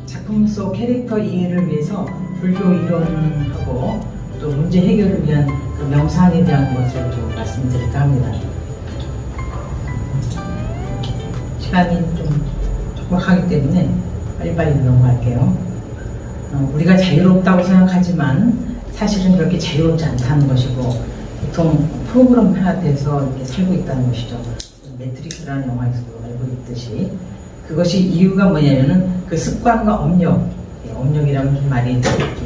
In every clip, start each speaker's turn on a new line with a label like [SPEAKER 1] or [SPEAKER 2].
[SPEAKER 1] 작품 속 캐릭터 이해를 위해서 불교 이론하고 또 문제 해결을 위한 그 명상에 대한 것을 좀 말씀드릴까 합니다. 시간이 좀 촉박하기 때문에 빨리빨리 넘어갈게요. 우리가 자유롭다고 생각하지만 사실은 그렇게 자유롭지 않다는 것이고, 보통 프로그램 하나에서 이렇게 살고 있다는 것이죠. 매트릭스라는 영화에서도 알고 있듯이. 그것이 이유가 뭐냐면은 그 습관과 업력, 업력이라면 좀 말이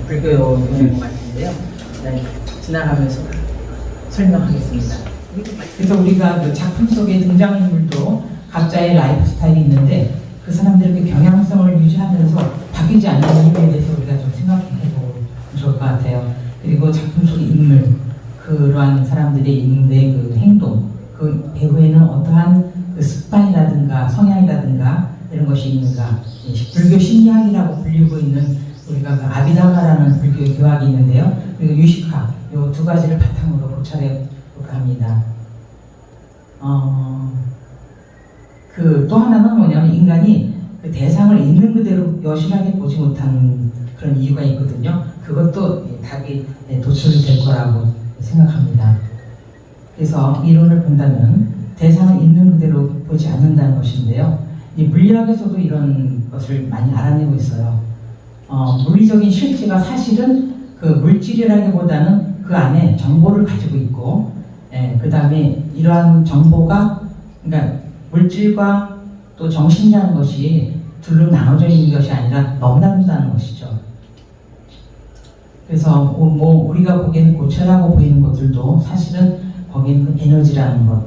[SPEAKER 1] 불교 용어인 것 같은데요. 지나가면서 설명하겠습니다. 그래서 우리가 그 작품 속의 등장인물도 각자의 라이프 스타일이 있는데, 그 사람들의 경향성을 유지하면서 바뀌지 않는 이유에 대해서 우리가 좀 생각해보면 좋을 것 같아요. 그리고 작품 속의 인물, 그러한 사람들의 인물의 그 행동, 그 배후에는 어떠한 그 습관이라든가 성향이라든가 이런 것이 있는가. 불교 심리학이라고 불리고 있는 우리가 그 아비담마라는 불교 교학이 있는데요. 그리고 유식학, 이 두 가지를 바탕으로 고찰해 볼까 합니다. 또 하나는 뭐냐면, 인간이 그 대상을 있는 그대로 여실하게 보지 못하는 그런 이유가 있거든요. 그것도 답이 도출이 될 거라고 생각합니다. 그래서 이론을 본다면 대상을 있는 그대로 보지 않는다는 것인데요. 이 물리학에서도 이런 것을 많이 알아내고 있어요. 물리적인 실체가 사실은 그 물질이라기보다는 그 안에 정보를 가지고 있고, 그 다음에 이러한 정보가, 그러니까 물질과 또 정신이라는 것이 둘로 나눠져 있는 것이 아니라 넘나든다는 것이죠. 그래서 우리가 보기에는 고철하고 보이는 것들도 사실은 거기에는 에너지라는 것,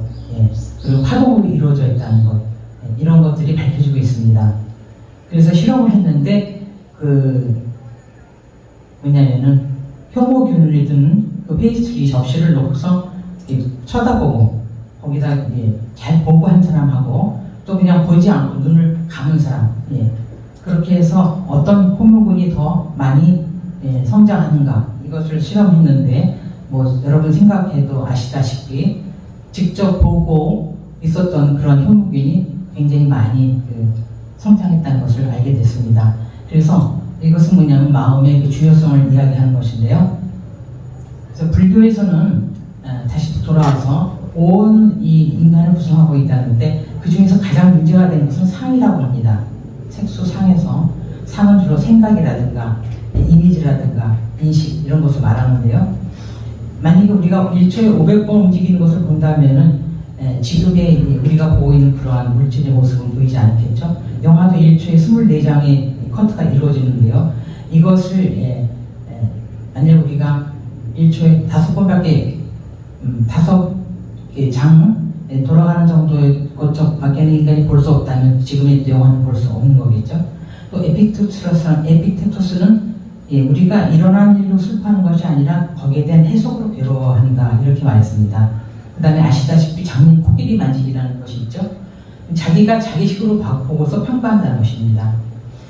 [SPEAKER 1] 그리고 파동으로 이루어져 있다는 것, 이런 것들이 밝혀지고 있습니다. 그래서 실험을 했는데, 뭐냐면은 효모균을 든 그 페이스트리 접시를 놓고서 쳐다보고, 거기다 잘 보고 한 사람하고 또 그냥 보지 않고 눈을 감은 사람, 그렇게 해서 어떤 호모군이 더 많이 성장하는가, 이것을 실험했는데, 여러분 생각해도 아시다시피 직접 보고 있었던 그런 효모균이 굉장히 많이 성장했다는 것을 알게 됐습니다. 그래서 이것은 뭐냐면 마음의 그 중요성을 이야기하는 것인데요. 그래서 불교에서는 다시 돌아와서 온 이 인간을 구성하고 있다는데, 그 중에서 가장 문제가 되는 것은 상이라고 합니다. 색수상에서 상은 주로 생각이라든가 이미지라든가 인식, 이런 것을 말하는데요. 만약에 우리가 1초에 500번 움직이는 것을 본다면은 지금의 우리가 보고 있는 그러한 물질의 모습은 보이지 않겠죠. 영화도 1초에 24장의 커트가 이루어지는데요. 이것을 만약 우리가 1초에 5번밖에 5개 장 돌아가는 정도의 것밖에는 인간이 볼 수 없다면 지금의 영화는 볼 수 없는 거겠죠. 또 에픽테토스는 우리가 일어난 일로 슬퍼하는 것이 아니라 거기에 대한 해석으로 괴로워한다, 이렇게 말했습니다. 그 다음에 아시다시피 장님 코끼리 만지기라는 것이 있죠. 자기가 자기식으로 보고서 평가한다는 것입니다.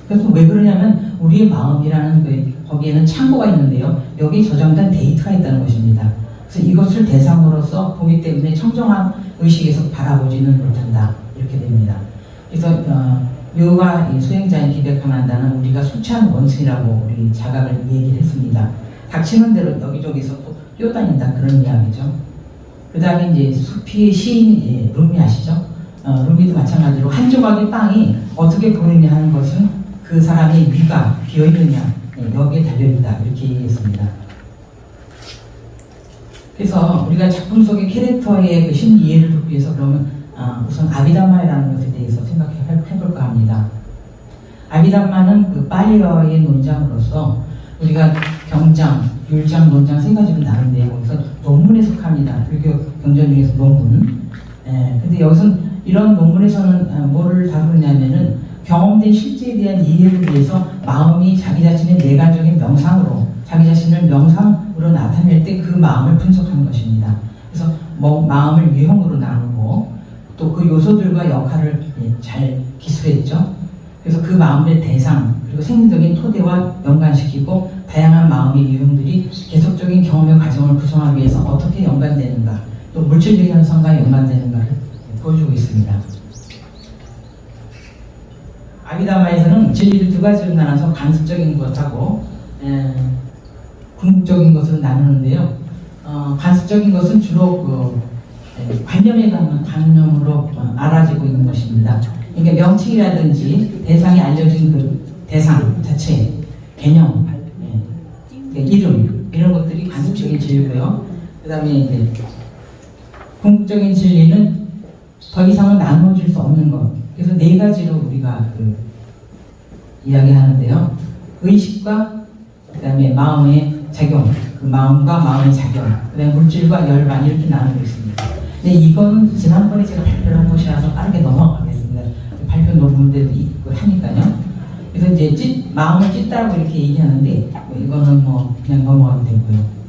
[SPEAKER 1] 그래서 왜 그러냐면 우리의 마음이라는 거기에는 창고가 있는데요. 여기에 저장된 데이터가 있다는 것입니다. 그래서 이것을 대상으로서 보기 때문에 청정한 의식에서 바라보지는 못한다, 이렇게 됩니다. 그래서 묘가 수행자인 기백하난다는 우리가 술 취한 원숭이라고 우리 자각을 얘기를 했습니다. 닥치는 대로 여기저기서 또 뛰어다닌다, 그런 이야기죠. 그 다음에 이제 수피의 시인 루미 아시죠? 루미도 마찬가지로 한 조각의 빵이 어떻게 보이느냐 하는 것은 그 사람의 위가 비어있느냐, 여기에 달려있다, 이렇게 얘기했습니다. 그래서 우리가 작품 속의 캐릭터의 그 심리 이해를 돕기 위해서 그러면 우선 아비담마라는 것에 대해서 생각해볼까 합니다. 아비담마는 그 파리어의 논장으로서 우리가 경장, 율장, 논장 세 가지로 나누는데요. 거기서 논문에 속합니다. 불교 경전 중에서 논문. 근데 여기서는 이런 논문에서는 뭐를 다루느냐면은 경험된 실제에 대한 이해를 위해서 마음이 자기 자신의 내관적인 명상으로, 자기 자신을 명상으로 나타낼 때 그 마음을 분석하는 것입니다. 그래서 마음을 유형으로 나누고 또 그 요소들과 역할을 잘 기술했죠. 그래서 그 마음의 대상, 그리고 생리적인 토대와 연관시키고 다양한 마음의 유형들이 계속적인 경험의 과정을 구성하기 위해서 어떻게 연관되는가, 또 물질적 현상과 연관되는가를 보여주고 있습니다. 아비다마에서는 진리를 두 가지로 나눠서 관습적인 것하고 궁극적인 것으로 나누는데요. 관습적인 것은 주로 관념에 관한 관념으로 알아지고 있는 것입니다. 그러니까 명칭이라든지 대상이 알려진 그 대상 자체, 개념, 이름 이런 것들이 관습적인 진리고요. 그 다음에 이제 궁극적인 진리는 더 이상은 나눠질 수 없는 것. 그래서 네 가지로 우리가 이야기하는데요. 의식과 그다음에 마음의 작용, 그 마음과 마음의 작용, 그다음에 물질과 열반 이렇게 나누고 있습니다. 근데 이건 지난번에 제가 발표를 한 것이라서 빠르게 넘어가겠습니다. 발표 논문들도 있고 하니까요. 그래서 이제 마음을 찢다고 이렇게 얘기하는데 이거는 뭐 그냥 넘어가도 되고요.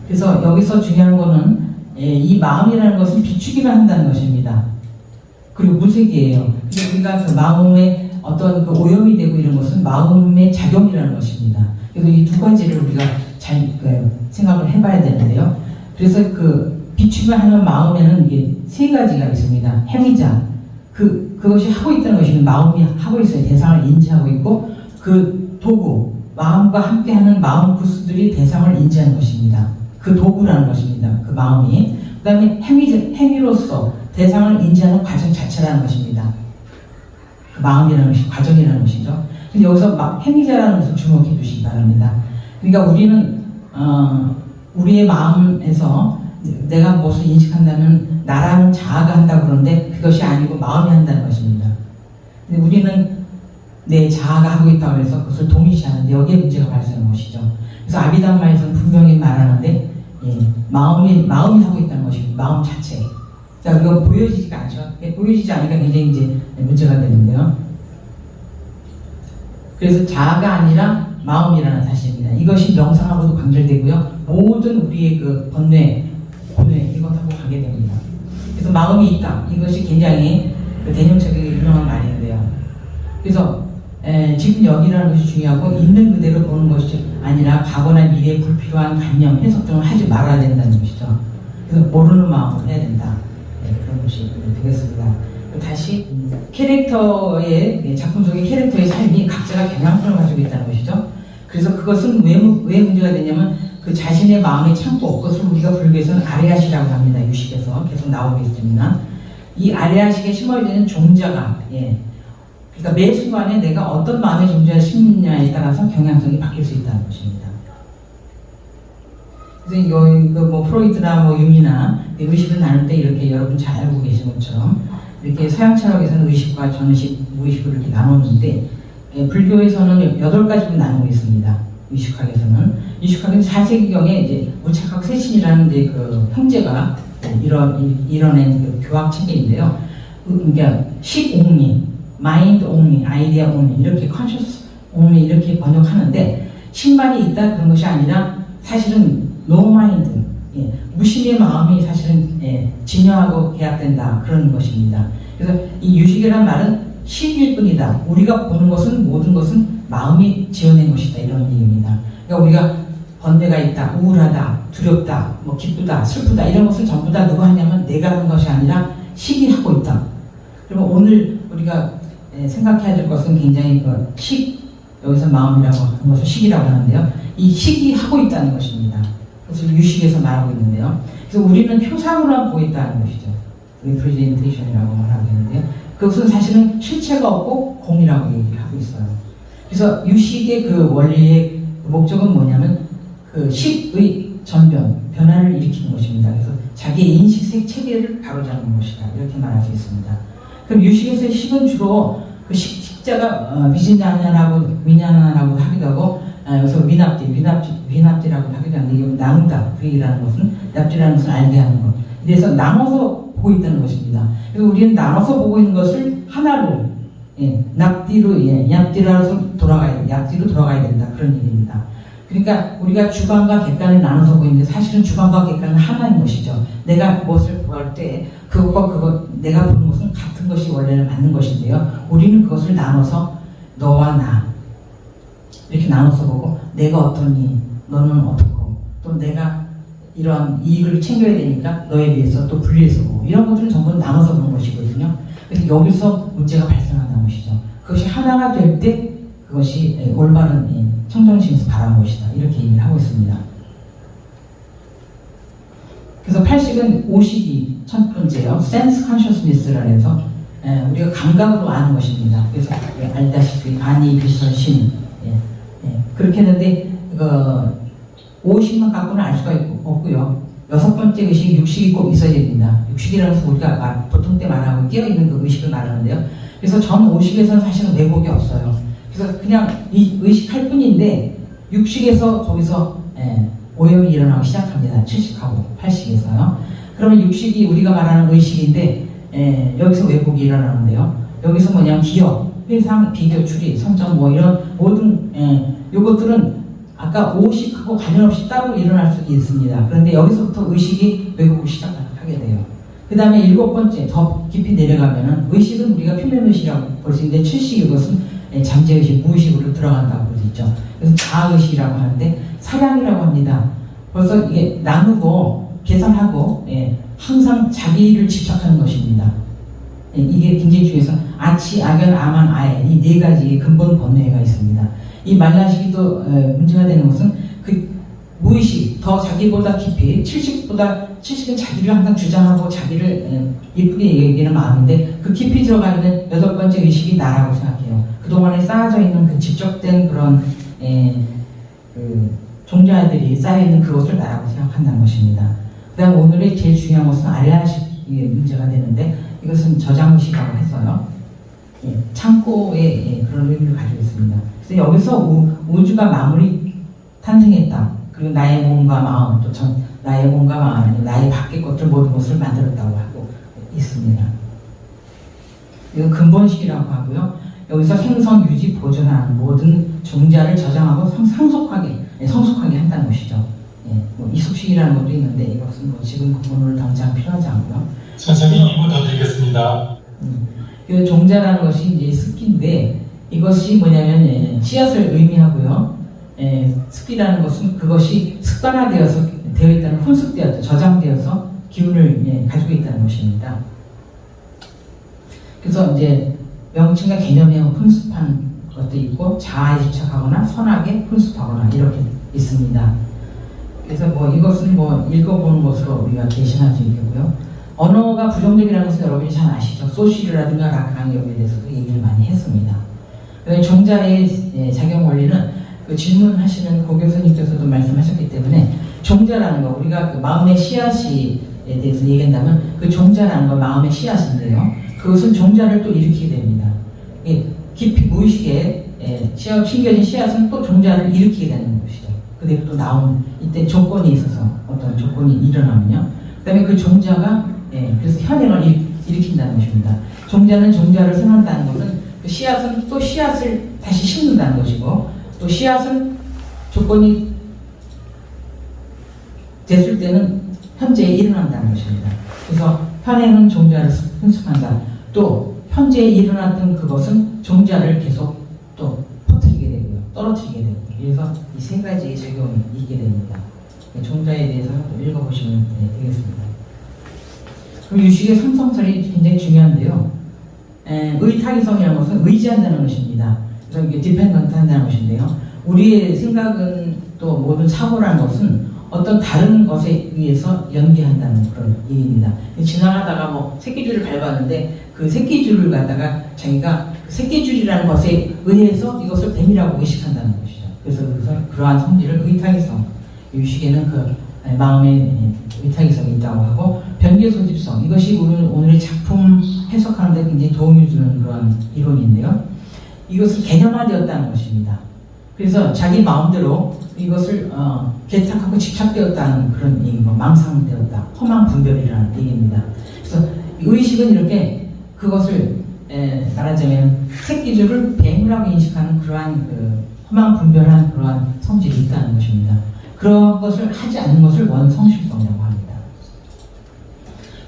[SPEAKER 1] 그래서 여기서 중요한 거는 이 마음이라는 것은 비추기만 한다는 것입니다. 그리고 무색이에요. 근데 우리가 그 마음에 어떤 그 오염이 되고 이런 것은 마음의 작용이라는 것입니다. 그래서 이 두 가지를 우리가 잘 생각을 해봐야 되는데요. 그래서 그 비추기만 하는 마음에는 이게 세 가지가 있습니다. 행위자, 그것이 하고 있다는 것이면 마음이 하고 있어요. 대상을 인지하고 있고 그 도구, 마음과 함께하는 마음 구수들이 대상을 인지하는 것입니다. 그 도구라는 것입니다. 그 마음이. 그 다음에 행위로서 대상을 인지하는 과정 자체라는 것입니다. 그 마음이라는 것이 과정이라는 것이죠. 근데 여기서 행위자라는 것을 주목해 주시기 바랍니다. 그러니까 우리는 우리의 마음에서 내가 무엇을 인식한다면 나라는 자아가 한다고 그러는데 그것이 아니고 마음이 한다는 것입니다. 근데 우리는 내 자아가 하고 있다고 해서 그것을 동의시하는데 여기에 문제가 발생하는 것이죠. 그래서 아비담마에서는 분명히 말하는데 마음이 하고 있다는 것이고 마음 자체. 자, 그거 보여지지가 않죠. 보여지지 않으니까 굉장히 이제 문제가 되는데요. 그래서 자아가 아니라 마음이라는 사실입니다. 이것이 명상하고도 관절되고요. 모든 우리의 그 번뇌, 고뇌 이것하고 관계됩니다. 그래서 마음이 있다. 이것이 굉장히 그 대념책에 유명한 말인데요. 그래서 지금 여기라는 것이 중요하고 있는 그대로 보는 것이 아니라 과거나 미래에 불필요한 관념, 해석 등을 하지 말아야 된다는 것이죠. 그래서 모르는 마음으로 해야 된다. 그런 것이 되겠습니다. 다시 캐릭터의 작품 속의 캐릭터의 삶이 각자가 경향성을 가지고 있다는 것이죠. 그래서 그것은 왜 문제가 되냐면 그 자신의 마음에 참고 그것을 우리가 불교에서는 아레아시라고 합니다. 유식에서 계속 나오겠습니다. 이 아레아식에 심어지는 종자가 그러니까 매 순간에 내가 어떤 마음의 종자를 심느냐에 따라서 경향성이 바뀔 수 있다는 것입니다. 그래서 이거 뭐 프로이트나 뭐 융이나 의식을 나눌 때 이렇게 여러분 잘 알고 계신 것처럼 이렇게 서양 철학에서는 의식과 전의식, 무의식을 이렇게 나누는데 불교에서는 8가지로 나누고 있습니다. 의식학에서는 4세기경에 이제 무착학 세신이라는 이제 그 형제가 이뤄낸 그 교학 체계인데요. 그러니까 식 only, mind only, idea only 이렇게 conscious only 이렇게 번역하는데 식만이 있다 그런 것이 아니라 사실은 no mind, 무심의 마음이 사실은 진여하고 계약된다 그런 것입니다. 그래서 이 유식이라는 말은 식일 뿐이다. 우리가 보는 것은 모든 것은 마음이 지어낸 것이다 이런 얘기입니다. 그러니까 우리가 번뇌가 있다, 우울하다, 두렵다, 뭐 기쁘다, 슬프다 이런 것을 전부 다 누가 하냐면 내가 하는 것이 아니라 식이 하고 있다. 그러면 오늘 우리가 생각해야 될 것은 굉장히 그 식, 여기서 마음이라고 하는 것을 식이라고 하는데요. 이 식이 하고 있다는 것입니다. 그래서 유식에서 말하고 있는데요. 그래서 우리는 표상으로만 보고 있다는 것이죠. 리프레젠테이션이라고 말하고 있는데요. 그것은 사실은 실체가 없고 공이라고 얘기하고 있어요. 그래서 유식의 그 원리의 목적은 뭐냐면 그 식의 전변, 변화를 일으키는 것입니다. 그래서 자기의 인식 체계를 바로잡는 것이다. 이렇게 말할 수 있습니다. 그럼 유식에서의 식은 주로 그 식자가 미냐나라고 하기도 하고 여기서 위납디라고 하기도 하는데 이게 나누다 그 얘기라는 것은 납디라는 것은 알게 하는 것. 이래서 나눠서 보고 있다는 것입니다. 그래서 우리는 나눠서 보고 있는 것을 하나로 납디로 납디로 돌아가야 된다 그런 얘기입니다. 그러니까 우리가 주관과 객관을 나눠서 보고 있는데 사실은 주관과 객관은 하나인 것이죠. 내가 무엇을 보할 때 그것과 그것 내가 보는 것은 같은 것이 원래는 맞는 것인데요. 우리는 그것을 나눠서 너와 나 이렇게 나눠서 보고 내가 어떠니 너는 어떻고 또 내가 이러한 이익을 챙겨야 되니까 너에 대해서 또 분리해서 보고 이런 것들을 전부 나눠서 보는 것이거든요. 그래서 여기서 문제가 발생한다는 것이죠. 그것이 하나가 될 때 그것이 올바른 청정심에서 바라는 것이다. 이렇게 얘기를 하고 있습니다. 그래서 8식은 5식이 첫 번째요. sense consciousness라 해서 우리가 감각으로 아는 것입니다. 그래서 알다시피 아니, 비설, 신 그렇게 했는데 5식만 갖고는 알 수가 없고요. 여섯 번째 의식, 육식이 꼭 있어야 됩니다. 육식이라고 해서 우리가 보통 때 말하고 깨어있는 그 의식을 말하는데요. 그래서 전 5식에서는 사실은 왜곡이 없어요. 그래서 그냥 이 의식할 뿐인데 육식에서 거기서 오염이 일어나기 시작합니다. 7식하고 8식에서요. 그러면 육식이 우리가 말하는 의식인데 여기서 왜곡이 일어나는데요. 여기서 뭐냐면 기억, 회상, 비교, 추리, 선점 뭐 이런 모든 요것들은 아까 5식하고 관련 없이 따로 일어날 수 있습니다. 그런데 여기서부터 의식이 왜곡을 시작하게 돼요. 그 다음에 7번째 더 깊이 내려가면은 의식은 우리가 표면의식이라고 볼 수 있는데 7식 이것은 잠재의식, 무의식으로 들어간다고 볼 수 있죠. 그래서 자아의식이라고 하는데 사량이라고 합니다. 벌써 이게 나누고 계산하고 항상 자기를 집착하는 것입니다. 이게 굉장히 중요해서 아치, 악연, 아만, 아에 이 네 가지 근본 번뇌가 있습니다. 이 말라식이 문제가 되는 것은 그 무의식, 더 자기보다 깊이 70은 자기를 항상 주장하고 자기를 예쁘게 얘기하는 마음인데 그 깊이 들어가 있는 8번째 의식이 나라고 생각해요. 그동안에 쌓아져 있는 그 집적된 그런 종자들이 쌓여있는 그것을 나라고 생각한다는 것입니다. 그 다음 오늘의 제일 중요한 것은 알라식이 문제가 되는데 이것은 저장의식이라고 해서요. 창고의 그런 의미를 가지고 있습니다. 그래서 여기서 우주가 마무리 탄생했다. 그리고 나의 몸과 마음, 또 나의 몸과 마음, 나의 밖의 것들 모든 것을 만들었다고 하고 있습니다. 이건 근본식이라고 하고요. 여기서 생성, 유지, 보존하는 모든 종자를 저장하고 성숙하게 한다는 것이죠. 뭐 이숙식이라는 것도 있는데 이것은 뭐 지금 오늘 당장 필요하지 않고요.
[SPEAKER 2] 선생님 2분 더 드리겠습니다.
[SPEAKER 1] 이 종자라는 것이 이제 습기인데 이것이 뭐냐면 씨앗을 의미하고요. 습기라는 것은 그것이 습관화되어서 되어 있다는 훈숙되어서 저장되어서 기운을 가지고 있다는 것입니다. 그래서 이제 명칭과 개념에 훈습한 것도 있고 자아에 집착하거나 선하게 훈습하거나 이렇게 있습니다. 그래서 뭐 이것은 뭐 읽어보는 것으로 우리가 계신할 수 있겠고요. 언어가 부정적이라는 것은 여러분이 잘 아시죠. 소시르라든가 라칸 여기에 대해서도 얘기를 많이 했습니다. 종자의 작용 원리는 그 질문하시는 고 교수님께서도 말씀하셨기 때문에 종자라는 거 우리가 그 마음의 씨앗에 대해서 얘기한다면 그 종자라는 건 마음의 씨앗인데요. 그것은 종자를 또 일으키게 됩니다. 깊이 무의식에 심겨진 씨앗은 또 종자를 일으키게 되는 것이죠. 그때 또 나온 이때 조건이 있어서 어떤 조건이 일어나면요. 그 다음에 그 종자가 그래서 현행을 일으킨다는 것입니다. 종자는 종자를 생한다는 것은 그 씨앗은 또 씨앗을 다시 심는다는 것이고 또 씨앗은 조건이 됐을 때는 현재에 일어난다는 것입니다. 그래서 현행은 종자를 훈습한다. 또 현재에 일어났던 그것은 종자를 계속 또 퍼뜨리게 되고요. 떨어뜨리게 되고 그래서 이 세 가지의 적용이 있게 됩니다. 종자에 대해서 또 읽어보시면 되겠습니다. 그럼 유식의 삼성설이 굉장히 중요한데요. 의타기성이라는 것은 의지한다는 것입니다. 그래서 이게 디펜던트 한다는 것인데요. 우리의 생각은 또 모든 사고라는 것은 어떤 다른 것에 의해서 연기한다는 그런 얘기입니다. 지나가다가 뭐 새끼줄을 밟았는데 그 새끼줄을 갖다가 자기가 그 새끼줄이라는 것에 의해서 이것을 뱀이라고 의식한다는 것이죠. 그래서 그러한 성질을 의타기성, 유식에는 그 마음의 의타기성이 있다고 하고 변개 소집성, 이것이 오늘의 작품 해석하는 데 굉장히 도움을 주는 그런 이론인데요. 이것을 개념화되었다는 것입니다. 그래서 자기 마음대로 이것을 개탁하고 집착되었다는 그런 얘기고 망상되었다, 허망 분별이라는 얘기입니다. 그래서 의식은 이렇게 그것을 말하자면 새끼줄을 뱀이라고 인식하는 그러한 그 허망 분별한 그러한 성질이 있다는 것입니다. 그런 것을 하지 않는 것을 원성실성이라고 합니다.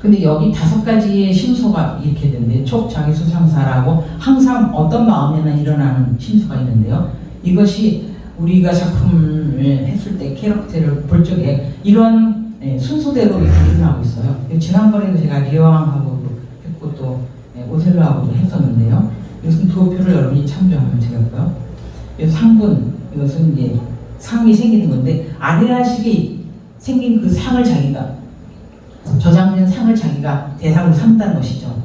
[SPEAKER 1] 근데 여기 5가지의 심소가 이렇게 되는데 촉자기수상사라고 항상 어떤 마음에나 일어나는 심소가 있는데요. 이것이 우리가 작품을 했을 때 캐릭터를 볼 적에 이런 순서대로 이렇게 일어나고 있어요. 지난번에도 제가 리어왕하고 했고 또 오셀로하고도 했었는데요. 이것은 도표를 여러분이 참조하면 되겠고요. 그래서 상분, 이것은 이제 상이 생기는 건데, 아내라식이 생긴 그 상을 자기가, 저장된 상을 자기가 대상으로 삼다는 것이죠.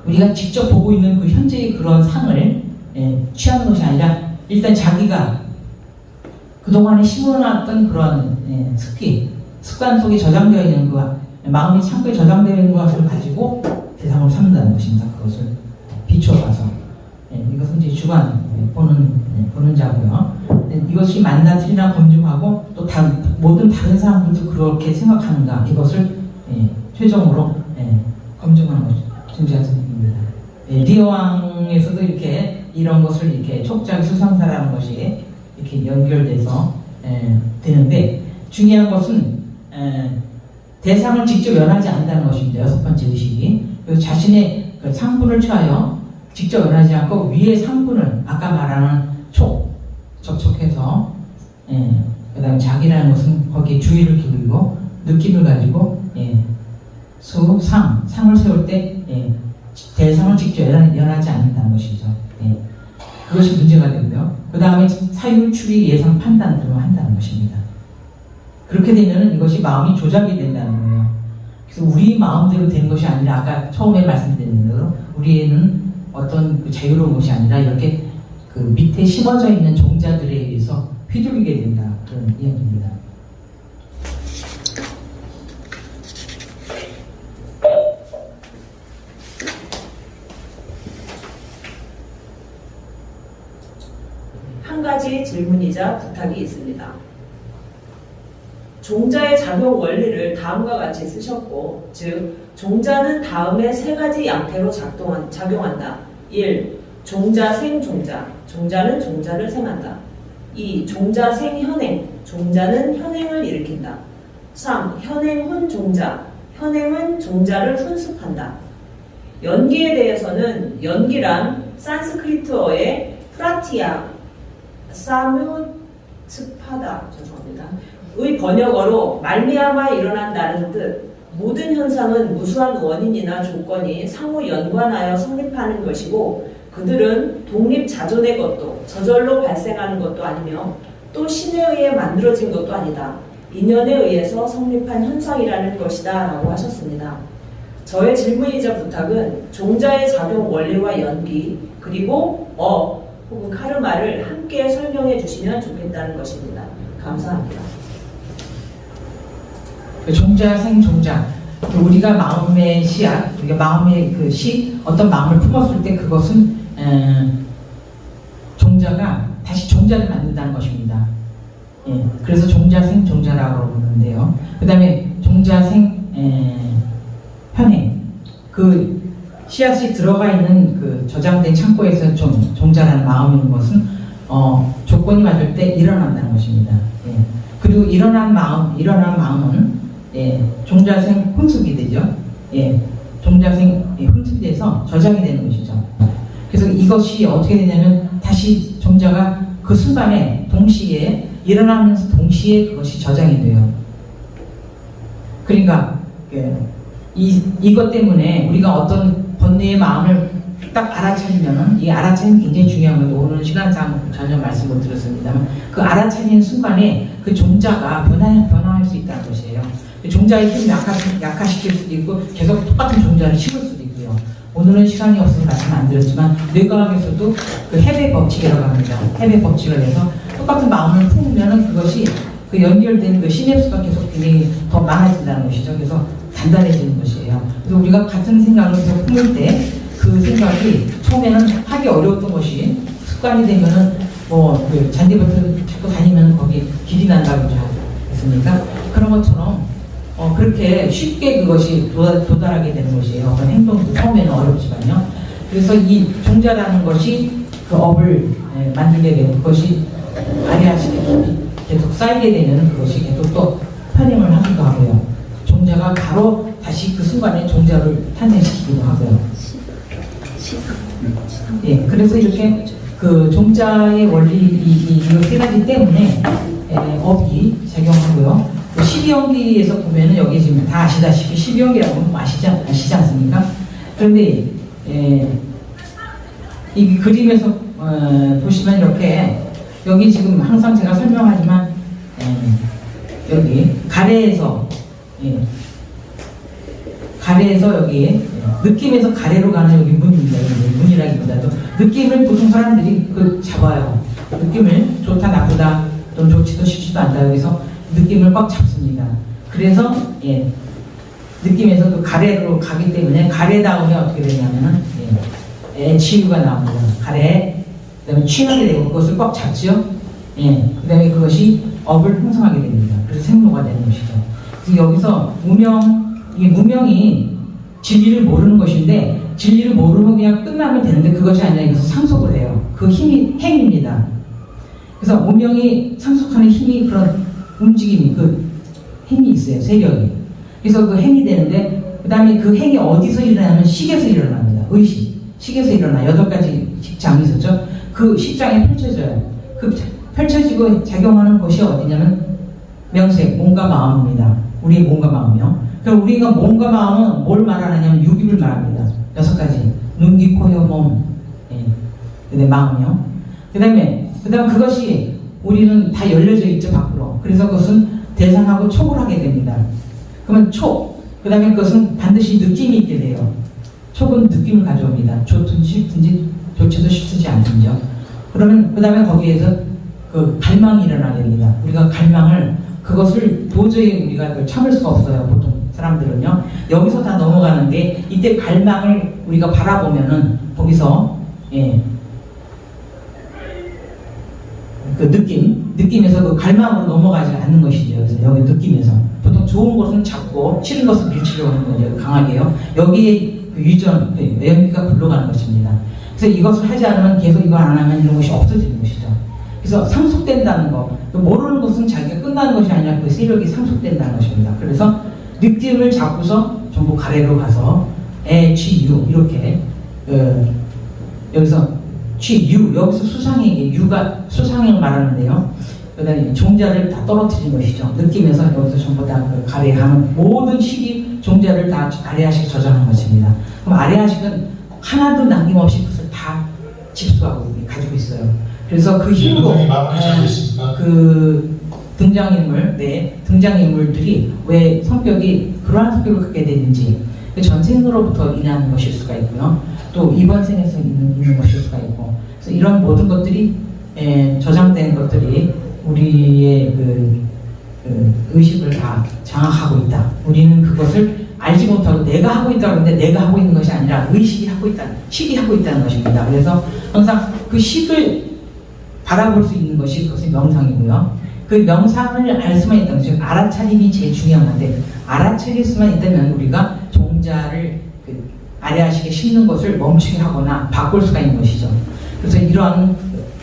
[SPEAKER 1] 우리가 직접 보고 있는 그 현재의 그런 상을 취하는 것이 아니라, 일단 자기가 그동안에 심어놨던 그런 습관 속에 저장되어 있는 것, 마음의 창고에 저장되어 있는 것을 가지고 대상으로 삼는다는 것입니다. 그것을 비춰봐서. 이것은 이제 주관, 보는 자고요. 이것이 맞나 틀리나 검증하고 또 모든 다른 사람들도 그렇게 생각하는가, 이것을 최종으로 검증하는 것이 중요한 선입니다. 리어왕에서도 이렇게 이런 것을 이렇게 촉자기 수상사라는 것이 이렇게 연결돼서 되는데, 중요한 것은 대상을 직접 연하지 않는다는 것입니다. 여섯 번째 의식이. 그래서 자신의 그 상분을 취하여 직접 연하지 않고 위의 상분을 아까 말하는 접촉해서 그 다음에 자기라는 것은 거기에 주의를 기울이고 느낌을 가지고 상을 세울 때 대상을 직접 연하지 않는다는 것이죠. 그것이 문제가 되고요. 그 다음에 사유, 추리, 예상, 판단 등을 한다는 것입니다. 그렇게 되면 이것이 마음이 조작이 된다는 거예요. 그래서 우리 마음대로 되는 것이 아니라, 아까 처음에 말씀드린 대로 우리는 어떤 그 자유로운 것이 아니라 이렇게 그 밑에 심어져 있는 종자들에 의해서 휘둘리게 된다, 그런 이야기입니다.
[SPEAKER 3] 한 가지 질문이자 부탁이 있습니다. 종자의 작용 원리를 다음과 같이 쓰셨고, 즉 종자는 다음의 세 가지 양태로 작용한다. 1. 종자 생종자, 종자는 종자를 생한다. 2. 종자 생현행, 종자는 현행을 일으킨다. 3. 현행 훈 종자, 현행은 종자를 훈습한다. 연기에 대해서는 연기란 산스크리트어의 프라티아, 사뮤츠파다, 죄송합니다. 의 번역어로 말미암아 일어난다는 뜻, 모든 현상은 무수한 원인이나 조건이 상호 연관하여 성립하는 것이고, 그들은 독립자존의 것도 저절로 발생하는 것도 아니며 또 신에 의해 만들어진 것도 아니다. 인연에 의해서 성립한 현상이라는 것이다 라고 하셨습니다. 저의 질문이자 부탁은 종자의 작용 원리와 연기, 그리고 혹은 카르마를 함께 설명해 주시면 좋겠다는 것입니다. 감사합니다.
[SPEAKER 1] 종자, 생종자. 우리가 마음의 씨앗, 우리가 마음의 그 어떤 마음을 품었을 때 그것은 종자가 다시 종자를 만든다는 것입니다. 그래서 종자, 생종자라고 그러는데요. 그 다음에 종자, 현행. 그 씨앗이 들어가 있는 그 저장된 창고에서 종자라는 마음이 있는 것은 조건이 맞을 때 일어난다는 것입니다. 그리고 일어난 마음은 종자생 훈습이 되죠. 종자생 훈습이 돼서 저장이 되는 것이죠. 그래서 이것이 어떻게 되냐면 다시 종자가 그 순간에 동시에 일어나면서 동시에 그것이 저장이 돼요. 그러니까 이것 때문에 우리가 어떤 번뇌의 마음을 딱 알아차리면은, 이 알아차리는 굉장히 중요한 거예요. 오늘 시간상 전혀 말씀 못 드렸습니다만, 그 알아차리는 순간에 그 종자가 변화할 수 있다는 것이에요. 종자의 힘을 약화시킬 수도 있고 계속 똑같은 종자를 심을 수도 있고요. 오늘은 시간이 없어서 말씀 안 드렸지만 뇌과학에서도 그 해배 법칙이라고 합니다. 해배 법칙을 해서 똑같은 마음을 품으면은 그것이 그 연결된 그 시냅스가 계속 굉장히 더 많아진다는 것이죠. 그래서 단단해지는 것이에요. 그래서 우리가 같은 생각을 계속 품을 때 그 생각이 처음에는 하기 어려웠던 것이 습관이 되면은 그 잔디밭을 자꾸 다니면 거기 길이 난다고 했습니까? 그런 것처럼 그렇게 쉽게 그것이 도달하게 되는 것이에요. 어떤 행동도 처음에는 어렵지만요. 그래서 이 종자라는 것이 그 업을 만들게 되는 그것이 아리아식의 깊이 계속 쌓이게 되면 그것이 계속 또 편임을 하기도 하고요. 종자가 바로 다시 그 순간에 종자를 탄생시키기도 하고요. 그래서 이렇게 그 종자의 원리 이 세 가지 때문에 업이 작용하고요. 12연기에서 보면은 여기 지금 다 아시다시피 12연기라고 하면 아시지 않습니까? 그런데 이 그림에서 보시면 이렇게 여기 지금 항상 제가 설명하지만 여기 가래에서 가래에서 여기 느낌에서 가래로 가는 여기 문입니다. 여기 문이라기보다도 느낌을 보통 사람들이 그 잡아요. 느낌을 좋다 나쁘다 좀 좋지도 싫지도 않다 여기서 느낌을 꽉 잡습니다. 그래서 느낌에서 그 가래로 가기 때문에 가래 다음에 어떻게 되냐면은 치유가 나옵니다. 가래 그다음에 취하게 되고 그것을 꽉 잡죠. 그다음에 그것이 업을 형성하게 됩니다. 그래서 생로가 되는 것이죠. 그래서 여기서 이 무명이 진리를 모르는 것인데 진리를 모르면 그냥 끝나면 되는데 그것이 아니라 여기서 상속을 해요. 그 힘이 행입니다. 그래서 무명이 상속하는 힘이 그런 움직임이 그 힘이 있어요. 세력이. 그래서 그 행이 되는데 그 다음에 그 행이 어디서 일어나면 식에서 일어납니다. 의식. 식에서 일어나 8가지 식장이 있었죠. 그 식장에 펼쳐져요. 그 펼쳐지고 작용하는 곳이 어디냐면 명색, 몸과 마음입니다. 우리의 몸과 마음이요. 그럼 우리가 몸과 마음은 뭘 말하느냐면 육입을 말합니다. 6가지. 눈, 귀, 코, 혀, 몸. 그다음에 마음이요. 그다음에 그것이 우리는 다 열려져 있죠, 밖으로. 그래서 그것은 대상하고 촉을 하게 됩니다. 그러면 촉. 그다음에 그것은 반드시 느낌이 있게 돼요. 촉은 느낌을 가져옵니다. 좋든지 싫든지 좋지도 싫지 않든지요. 그러면 그다음에 거기에서 그 갈망이 일어나게 됩니다. 우리가 갈망을 그것을 도저히 우리가 그걸 참을 수가 없어요. 보통 사람들은요. 여기서 다 넘어가는데 이때 갈망을 우리가 바라보면은 거기서 그 느낌에서 그 갈망으로 넘어가지 않는 것이죠. 그래서 여기 느낌에서 보통 좋은 것은 잡고 싫은 것은 밀치려고 하는 거죠. 강하게요. 여기에 그 유전, 연기가 굴러가는 것입니다. 그래서 이것을 하지 않으면 계속 이거 안 하면 이런 것이 없어지는 것이죠. 그래서 상속된다는 거, 모르는 것은 자기가 끝나는 것이 아니라 그 세력이 상속된다는 것입니다. 그래서 느낌을 잡고서 전부 가래로 가서 취유 이렇게 여기서 취유 여기서 수상에게 유가 수상을 말하는데요. 그다음에 종자를 다 떨어뜨린 것이죠. 느낌에서 여기서 전부 다 그 가래하는 모든 식이 종자를 다 아래아식 저장한 것입니다. 그럼 아래아식은 하나도 남김없이 그것을 다 집수하고 가지고 있어요. 그래서 그 힘으로 그 등장인물들이 왜 성격이 그러한 성격을 갖게 되는지 전생으로부터 인한 것일 수가 있고요. 또 이번 생에서 있는 것일 수가 있고 그래서 이런 모든 것들이 저장된 것들이 우리의 그 의식을 다 장악하고 있다. 우리는 그것을 알지 못하고 내가 하고 있다고 하는데 내가 하고 있는 것이 아니라 의식이 하고 있다. 식이 하고 있다는 것입니다. 그래서 항상 그 식을 바라볼 수 있는 것이 그것이 명상이고요. 그 명상을 알 수만 있다면 즉 알아차림이 제일 중요한 건데 알아차릴 수만 있다면 우리가 종자를 그 아래아식에 심는 것을 멈추게 하거나 바꿀 수가 있는 것이죠. 그래서 이러한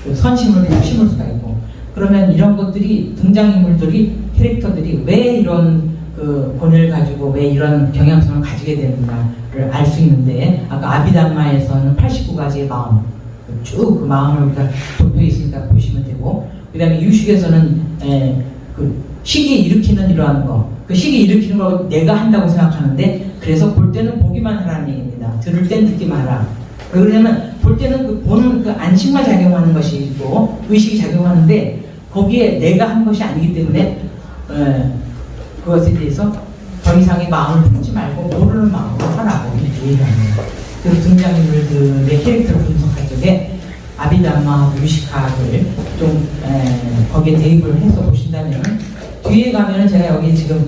[SPEAKER 1] 그 선심을 심을 수가 있고 그러면 이런 것들이 등장인물들이 캐릭터들이 왜 이런 그 본을 가지고 왜 이런 경향성을 가지게 되는가를 알 수 있는데 아까 아비담마에서는 89가지의 마음 쭉 그 마음을 우리가 도표에 있으니까 보시면 되고 그 다음에 유식에서는 그 식이 일으키는 이러한 거 그 식이 일으키는 걸 내가 한다고 생각하는데 그래서 볼 때는 보기만 하라는 얘기입니다. 들을 땐 듣기만 하라. 왜 그러냐면 볼 때는 그 보는 그 안식만 작용하는 것이고 의식이 작용하는데 거기에 내가 한 것이 아니기 때문에 그것에 대해서 더 이상의 마음을 품지 말고 모르는 마음으로 하라고 이렇게 얘기합니다. 그래서 등장인물들의 캐릭터를 분석할 적에 아비담마하고 유식학을 좀 거기에 대입을 해서 보신다면 뒤에 가면은 제가 여기 지금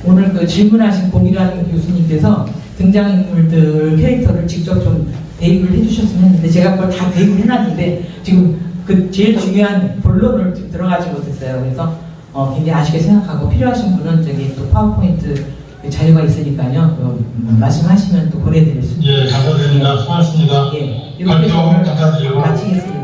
[SPEAKER 1] 오늘 그 질문하신 공일환 교수님께서 등장인물들 캐릭터를 직접 좀 대입을 해주셨으면 했는데 제가 그걸 다 대입을 해놨는데 지금 그 제일 중요한 본론을 들어가지 못했어요. 그래서 굉장히 아쉽게 생각하고 필요하신 분은 저기 또 파워포인트 자료가 있으니까요. 말씀하시면 또 보내드릴 수 있습니다.
[SPEAKER 2] 예, 감사드립니다. 수고하셨습니다.
[SPEAKER 1] 예, 이렇게 해서 오늘 마치겠습니다.